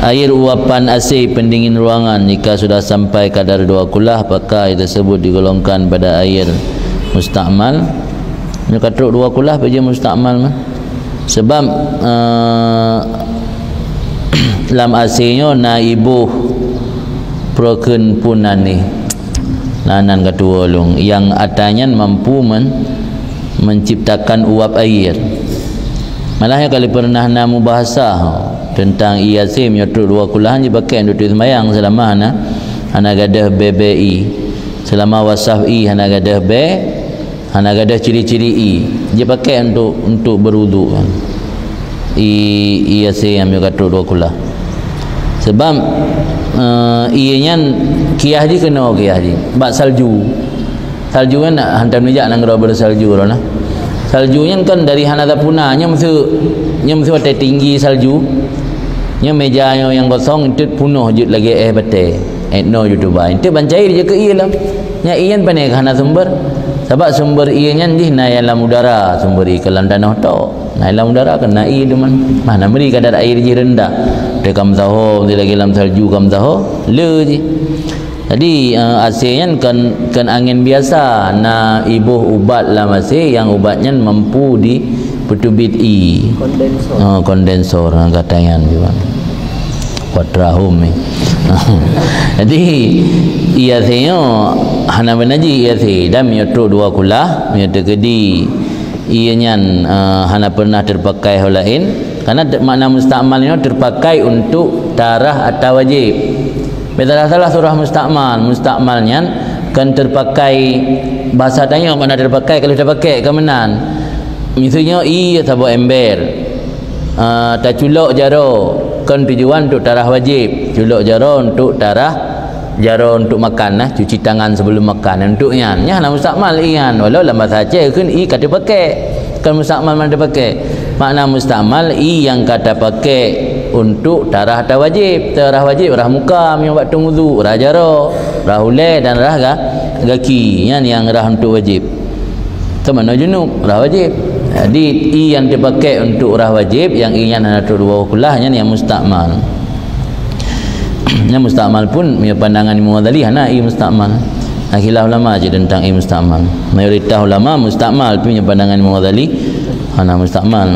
Air uapan AC pendingin ruangan jika sudah sampai kadar 2 kulah, apakah air tersebut digolongkan pada air mustakmal? Dia kata 2 kulah saja mustakmal mah. Sebab dalam AC-nya naibuh proken punani nanan katua long yang atanya mampu menciptakan uap air. Malahnya kali pernah namu bahasa tentang IAC menyotruk 2 kulahan dipakai untuk semayang selama hana gadah BBI, selama wasaf I hana gadah B, hana gadah ciri-ciri I, dia pakai untuk berwudu kan. IAC yang menyotruk 2 kulah. Sebab ianya kiyah di kena kiyah di bak salju kan nak hantar mijak nang gerak bersalju lah. Saljunya kan dari hanada punanya mesti watai tinggi salju nya mejanya yang kosong itu punuh jut lagi bate no youtuber itu bancai dia ke ialah nya ian panek hana sumber sebab sumber ianya di na dalam udara, sumber i kelam tanah tok na dalam udara kena i deman mana beri kadar air je rendah de kam tahu dia lagi dalam salju kam tahu le je. Jadi AC-nya kan angin biasa na ibuh ubat lah masih yang ubatnya mampu di petubit I kondensor katanya juga quadrahum ni. Jadi IAC-nya hana benaji IAC dan menyotruk 2 kulah menyotrukedi ianya hana pernah terpakai hal lain karena makna mustakmalnya terpakai untuk tarah atau wajib. Betul salah surah mustakmalnya kan terpakai bahasa tanya mana terpakai kalau terpakai ke menan. Misalnya I atau ember. Tak culok jaro kan tujuan untuk tarah wajib. Culok jaro untuk tarah jaro untuk makan lah, cuci tangan sebelum makan untuknya. Nya nak mustakmal ian walau dalam bahasa Aceh kan I kata pakai. Kan mustakmal mana pakai. Makna mustakmal I yang kata pakai untuk tarah atau wajib. Tarah wajib rah muka yang waktu wudu, rah jaro, rah ulai dan rah kaki yang rah untuk wajib. Tu mana junub rah wajib. Jadi I yang dipakai untuk rah wajib, yang I yang untuk 2 kulahnya yang mustakmal. Yang mustakmal pun punya pandangan Imam Ghazali hana I mustakmal. Khilaf ulama je tentang I mustakmal. Mayoritas ulama mustakmal punya pandangan Imam Ghazali hana mustakmal.